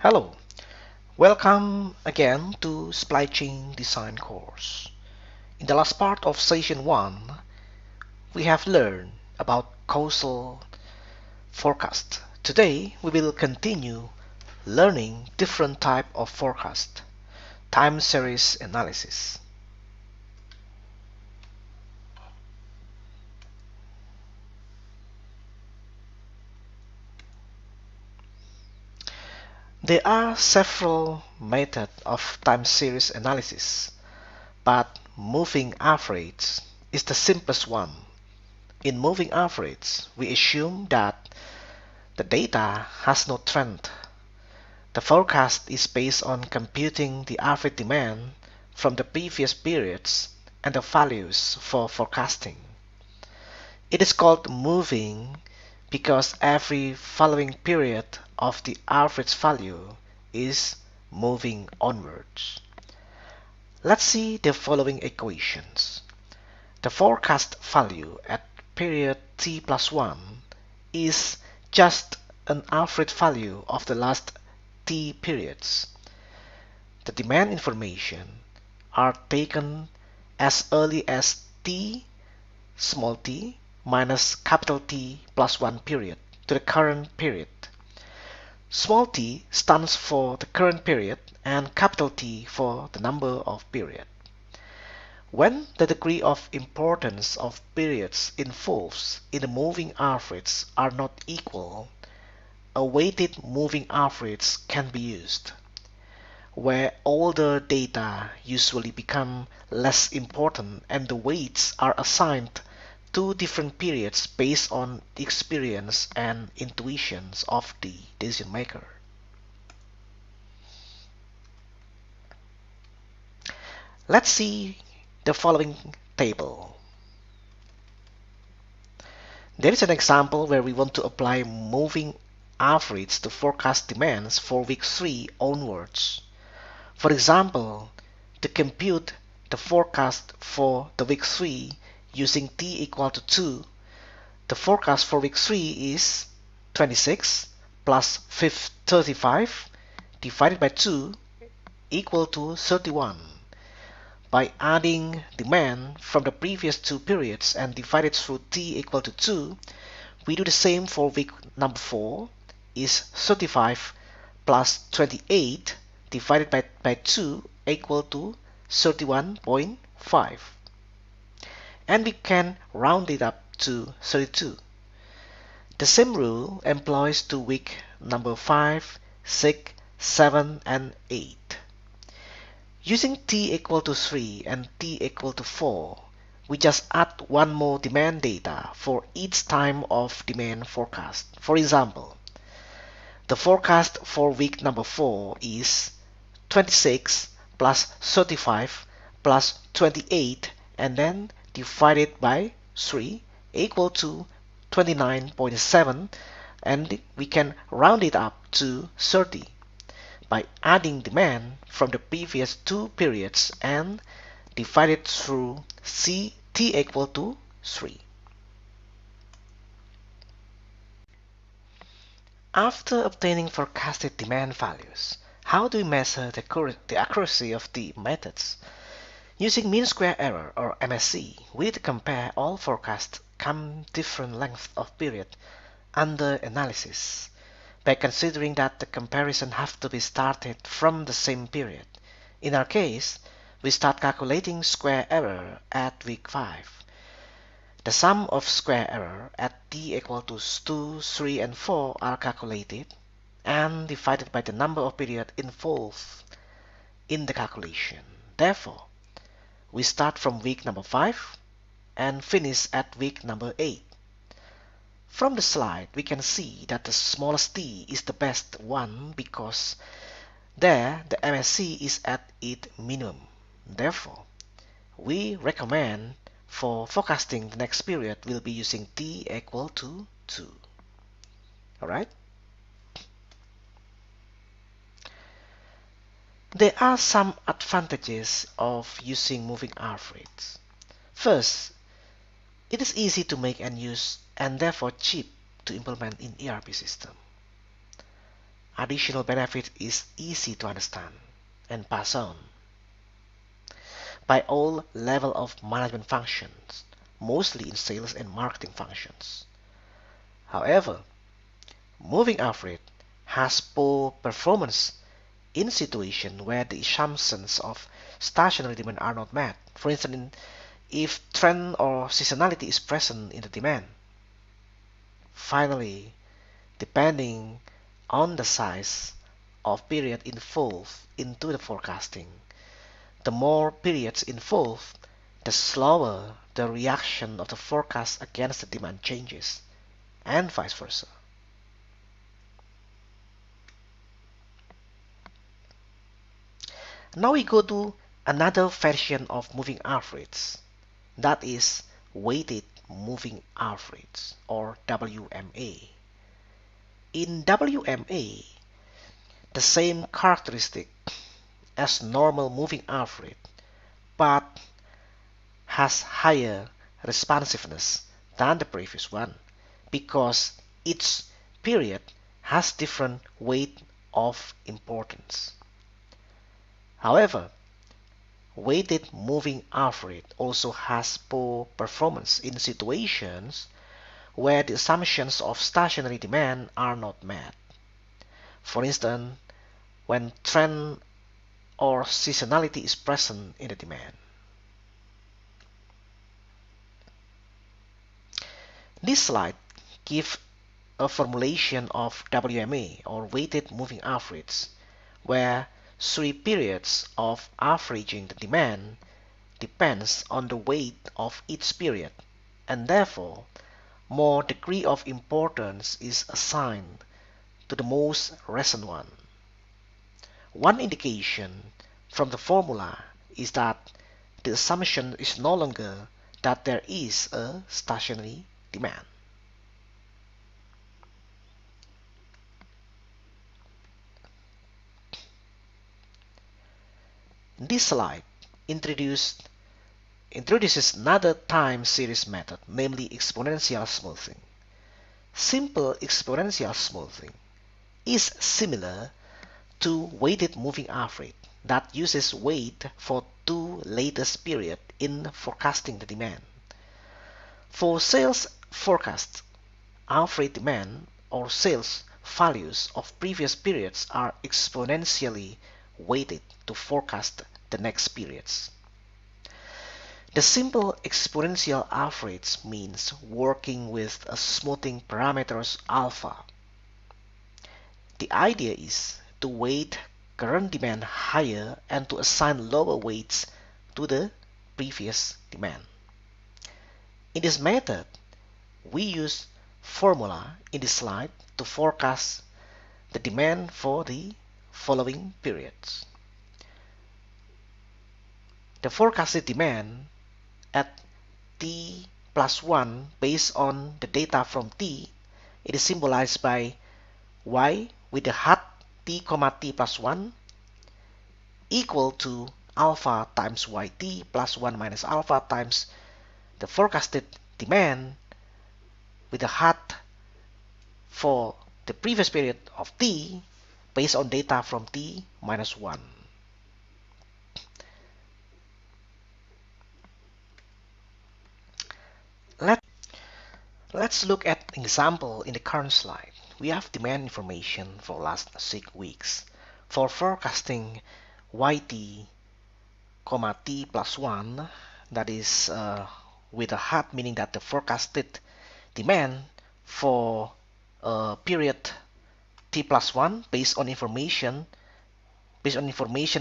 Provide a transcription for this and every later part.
Hello, welcome again to Supply Chain Design course. In the last part of session 1, we have learned about causal forecast. Today, we will continue learning different type of forecast, time series analysis. There are several methods of time series analysis, but moving average is the simplest one. In moving average, we assume that the data has no trend. The forecast is based on computing the average demand from the previous periods and the values for forecasting. It is called moving because every following period of the average value is moving onwards. Let's see the following equations. The forecast value at period t plus 1 is just an average value of the last t periods. The demand information are taken as early as t small t minus capital T plus 1 period to the current period. Small t stands for the current period and capital T for the number of period. When the degree of importance of periods involved in the moving average are not equal, a weighted moving average can be used, where older data usually become less important and the weights are assigned to different periods based on the experience and intuitions of the decision maker. Let's see the following table. There is an example where we want to apply moving average to forecast demands for week 3 onwards. For example, to compute the forecast for the week 3 using t equal to 2, the forecast for week 3 is 26 plus 35 divided by 2 equal to 31. By adding demand from the previous two periods and divide it through t equal to 2, we do the same for week number 4 is 35 plus 28 divided by 2 equal to 31.5. And we can round it up to 32. The same rule applies to week number 5, 6, 7, and 8. Using t equal to 3 and t equal to 4, we just add one more demand data for each time of demand forecast. For example, the forecast for week number 4 is 26 plus 35 plus 28 and then divided by 3 equal to 29.7, and we can round it up to 30 by adding demand from the previous two periods and divide it through t equal to 3. After obtaining forecasted demand values, how do we measure the accuracy of the methods? Using mean square error or MSE, we need to compare all forecasts come different length of period under analysis by considering that the comparison have to be started from the same period. In our case, we start calculating square error at week 5. The sum of square error at t equal to 2, 3, and 4 are calculated and divided by the number of periods involved in the calculation. Therefore, we start from week number 5 and finish at week number 8. From the slide, we can see that the smallest t is the best one because there the MSE is at its minimum. Therefore, we recommend for forecasting the next period will be using t equal to 2. Alright? There are some advantages of using moving average. First, it is easy to make and use and therefore cheap to implement in ERP system. additional benefit is easy to understand and pass on by all level of management functions, mostly in sales and marketing functions. However, moving average has poor performance in situations where the assumptions of stationary demand are not met. For instance, if trend or seasonality is present in the demand. Finally, depending on the size of period involved into the forecasting, the more periods involved, the slower the reaction of the forecast against the demand changes, and vice versa. Now we go to another version of moving average, that is weighted moving average or WMA. In WMA, the same characteristic as normal moving average, but has higher responsiveness than the previous one because each period has different weight of importance. However, weighted moving average also has poor performance in situations where the assumptions of stationary demand are not met. For instance, when trend or seasonality is present in the demand. This slide gives a formulation of WMA or weighted moving average, where 3 periods of averaging the demand depends on the weight of each period, and therefore more degree of importance is assigned to the most recent one. One indication from the formula is that the assumption is no longer that there is a stationary demand. This slide introduces another time series method, namely exponential smoothing. Simple exponential smoothing is similar to weighted moving average that uses weight for 2 latest periods in forecasting the demand. For sales forecasts, average demand or sales values of previous periods are exponentially weighted to forecast the next periods. The simple exponential average means working with a smoothing parameters alpha. The idea is to weight current demand higher and to assign lower weights to the previous demand. In this method, we use formula in this slide to forecast the demand for the following periods. The forecasted demand at t plus 1 based on the data from t, it is symbolized by y with the hat t, t plus 1 equal to alpha times yt plus 1 minus alpha times the forecasted demand with the hat for the previous period of t based on data from t minus 1. Let's look at an example in the current slide. We have demand information for last 6 weeks. For forecasting yt, t plus 1, that is with a hat, meaning that the forecasted demand for period t plus 1 based on information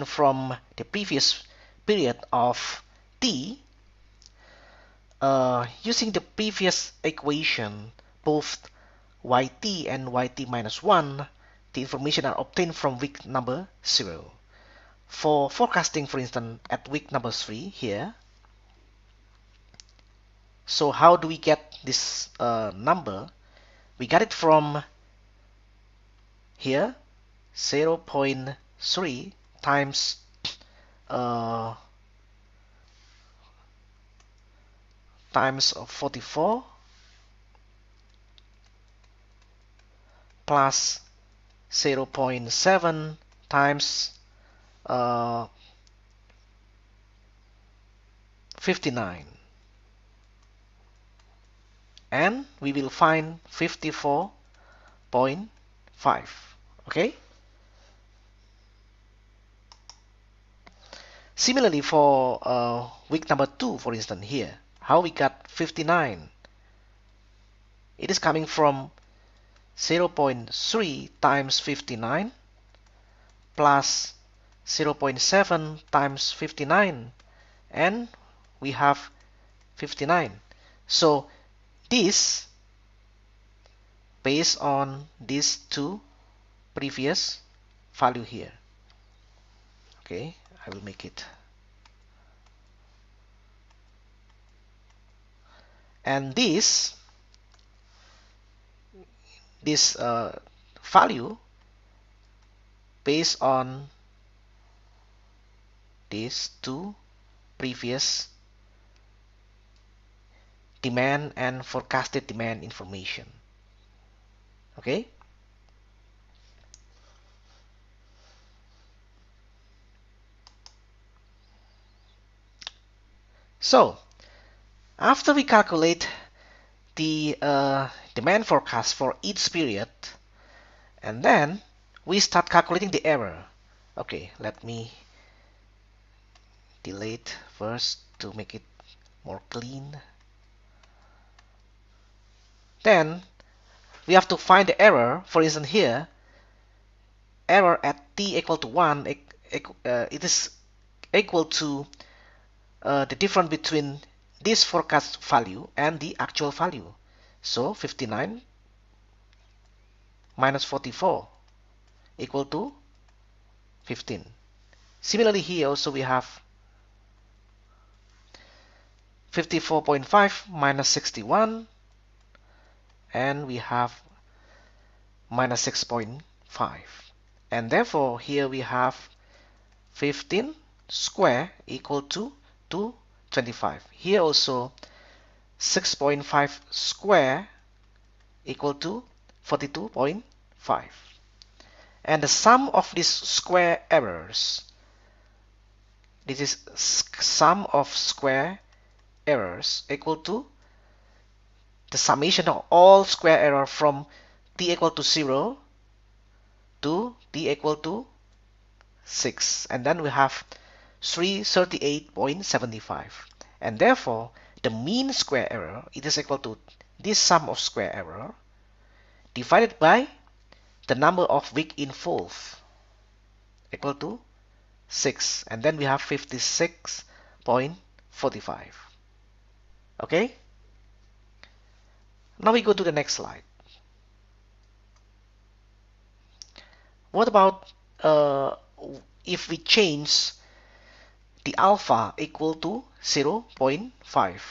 from the previous period of t. Using the previous equation, both yt and yt minus 1, the information are obtained from week number 0. For forecasting, for instance, at week number 3 here, so how do we get this number? We got it from here, 0.3 times times 44 plus 0.7 times 59, and we will find 54.5. Okay. Similarly, for week number 2, for instance, here, how we got 59? It is coming from 0.3 times 59 plus 0.7 times 59, and we have 59. So this, based on these two previous value here. Okay, I will make it. And this value based on these two previous demand and forecasted demand information. Okay. So after we calculate the demand forecast for each period, and then we start calculating the error. Okay, let me delete first to make it more clean. Then we have to find the error. For instance, here, error at t equal to 1, it is equal to the difference between this forecast value and the actual value. So 59 minus 44 equal to 15. Similarly, here also we have 54.5 minus 61, and we have minus 6.5. And therefore, here we have 15 square equal to 225. Here also 6.5 square equal to 42.5. And the sum of these square errors, this is sum of square errors equal to the summation of all square error from t equal to 0 to t equal to 6, and then we have 338.75, and therefore the mean square error, it is equal to this sum of square error divided by the number of week involved, equal to 6, and then we have 56.45. Okay, now we go to the next slide. What about if we change the alpha equal to 0.5?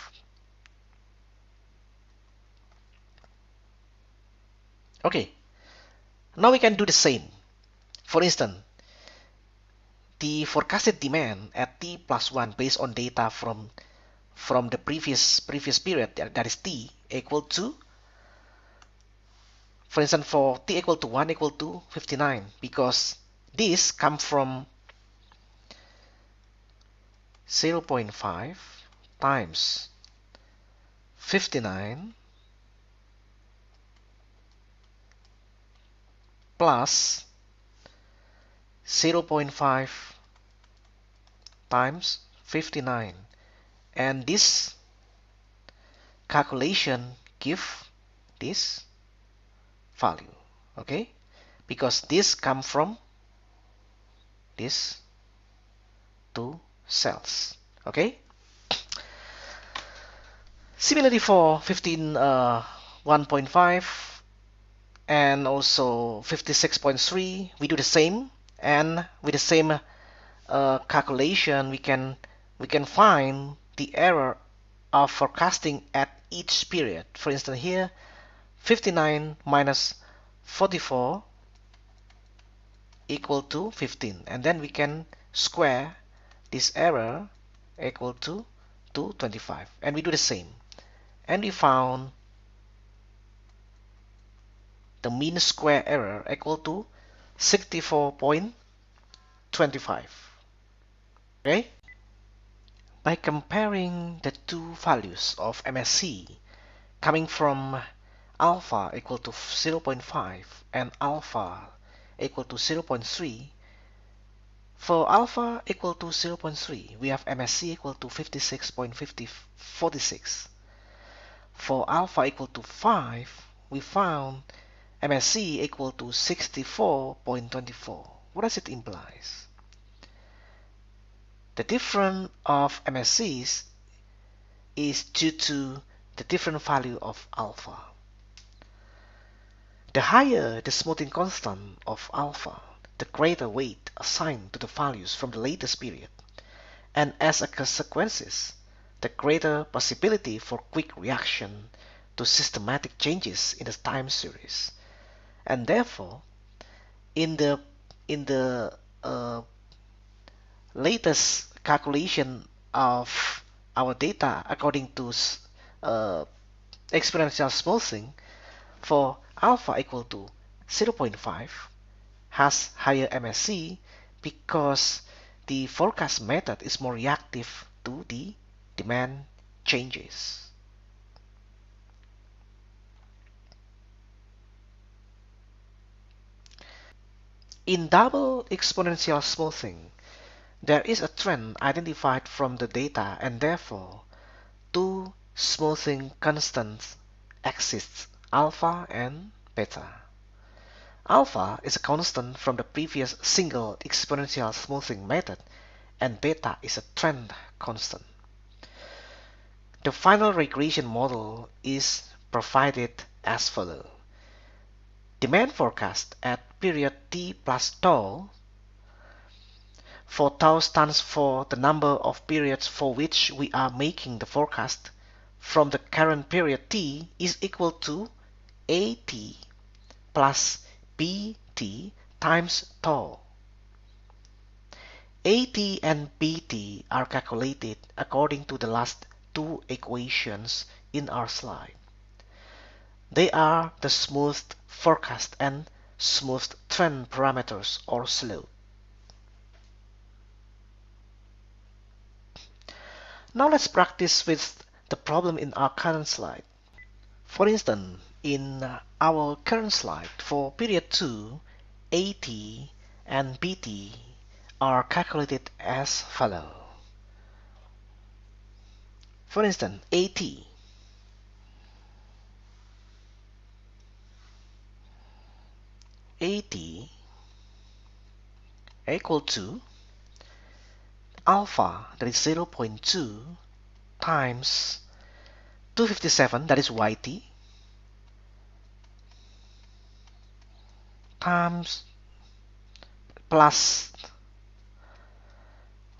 Okay, now we can do the same. For instance, the forecasted demand at t plus 1 based on data from the previous period, that is t equal to, for instance, for t equal to 1 equal to 59, because this comes from 0.5 times 59 plus 0.5 times 59, and this calculation give this value. Okay, because this come from these two cells. Okay, similarly for 1.5 and also 56.3, we do the same, and with the same calculation we can find the error of forecasting at each period. For instance, here 59 minus 44 equal to 15, and then we can square this error equal to 225, and we do the same, and we found the mean square error equal to 64.25. Okay? By comparing the two values of MSC coming from alpha equal to 0.5 and alpha equal to 0.3, for alpha equal to 0.3, we have MSC equal to 56.46. For alpha equal to 5, we found MSC equal to 64.24. What does it imply? The difference of MSCs is due to the different value of alpha. The higher the smoothing constant of alpha, the greater weight assigned to the values from the latest period, and as a consequence, the greater possibility for quick reaction to systematic changes in the time series. And therefore, in the latest calculation of our data according to exponential smoothing, for alpha equal to 0.5 has higher MSC because the forecast method is more reactive to the demand changes. In double exponential smoothing, there is a trend identified from the data, and therefore two smoothing constants exist, alpha and beta. Alpha is a constant from the previous single exponential smoothing method, and beta is a trend constant. The final regression model is provided as follows. Demand forecast at period t plus tau, for tau stands for the number of periods for which we are making the forecast from the current period t, is equal to at plus bt times tau. At and bt are calculated according to the last two equations in our slide. They are the smoothed forecast and smoothed trend parameters or slope. Now let's practice with the problem in our current slide. For instance, in our current slide, for period 2, AT and BT are calculated as follows. For instance, AT equal to alpha, that is 0.2, times 257, that is YT, times plus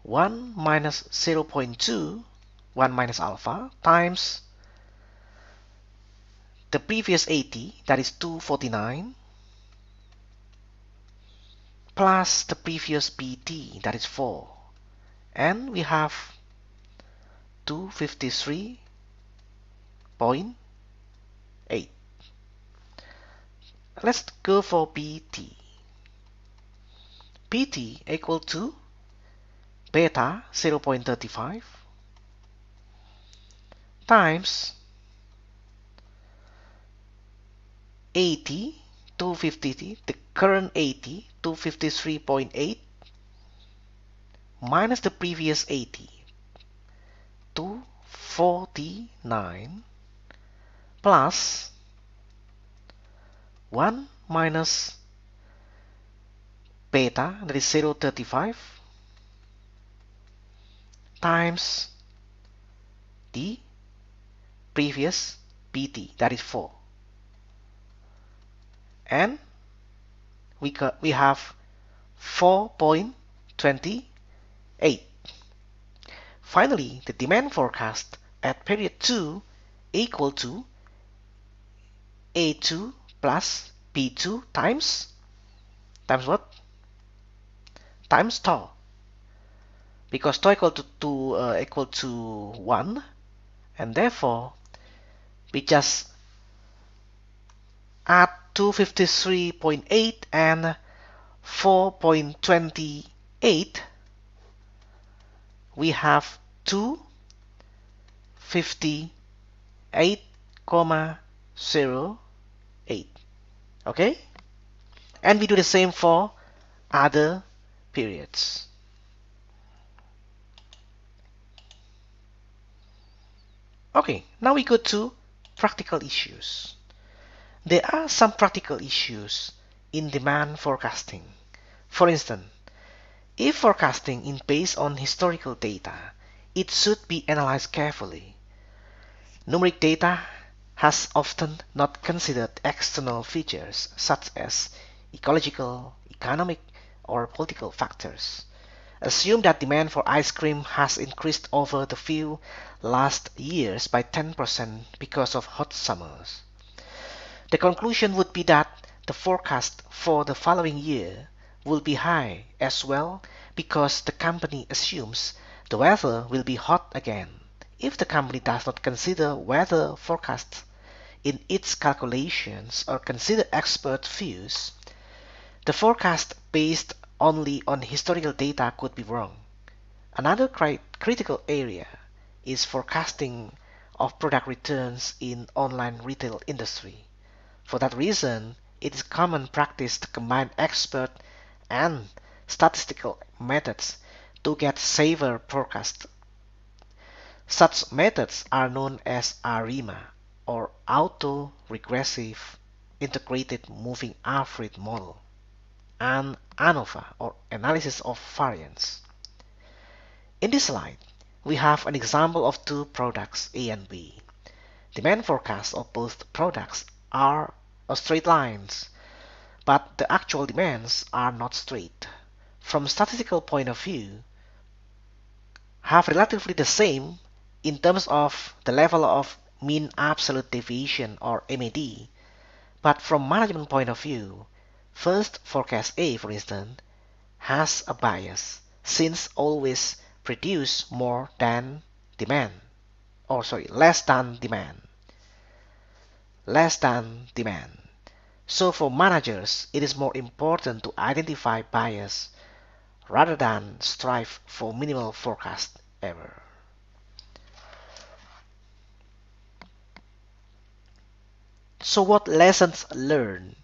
1 minus 0.2, 1 minus alpha, times the previous 80, that is 249, plus the previous BT, that is 4. And we have 253.8. Let's go for BT. BT equal to beta 0.35 times 80, 250, the current 80, 253.8, minus the previous 80, 249, plus 1 minus beta, that is 0.35, times the previous BT, that is 4. And we have 4.28. Finally, the demand forecast at period 2 equal to A2 plus B2 times what? Times tau. Because tau equal to 1, and therefore we just add 253.8 and 4.28, we have 258,08. Okay? And we do the same for other periods. Okay, now we go to practical issues. There are some practical issues in demand forecasting. For instance, if forecasting is based on historical data, it should be analyzed carefully. Numeric data has often not considered external features such as ecological, economic, or political factors. Assume that demand for ice cream has increased over the few last years by 10% because of hot summers. The conclusion would be that the forecast for the following year will be high as well because the company assumes the weather will be hot again. If the company does not consider weather forecasts in its calculations or consider expert views, the forecast based only on historical data could be wrong. Another critical area is forecasting of product returns in online retail industry. For that reason, it is common practice to combine expert and statistical methods to get safer forecasts. Such methods are known as ARIMA, or Auto-Regressive Integrated Moving Average Model, and ANOVA, or Analysis of Variance. In this slide, we have an example of two products A and B. Demand forecasts of both products are straight lines, but the actual demands are not straight. From a statistical point of view, have relatively the same in terms of the level of mean absolute deviation or MAD, but from management point of view, first forecast A, for instance, has a bias since always produce more than demand, or sorry, less than demand. So for managers, it is more important to identify bias rather than strive for minimal forecast error. So what lessons learned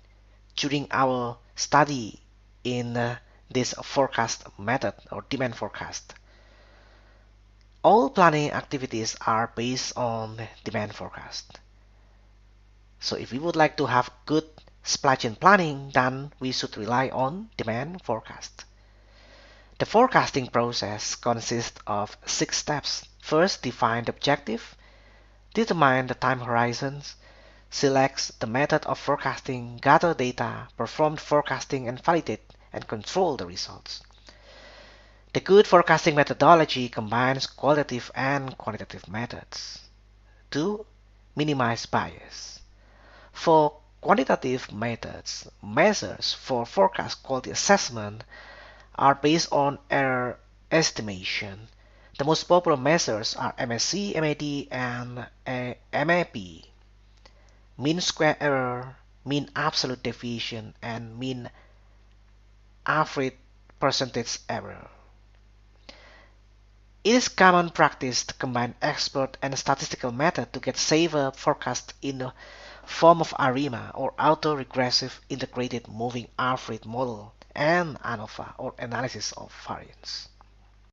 during our study in this forecast method or demand forecast? All planning activities are based on demand forecast. So if we would like to have good supply chain planning, then we should rely on demand forecast. The forecasting process consists of 6 steps. First, define the objective, determine the time horizons, select the method of forecasting, gather data, perform forecasting, and validate and control the results. The good forecasting methodology combines qualitative and quantitative methods. 2. Minimize bias. For quantitative methods, measures for forecast quality assessment are based on error estimation. The most popular measures are MSC, MAD, and MAP. Mean square error, mean absolute deviation, and mean average percentage error. It is common practice to combine expert and statistical method to get safer forecast in the form of ARIMA, or Auto-Regressive Integrated Moving Average Model, and ANOVA, or Analysis of Variance.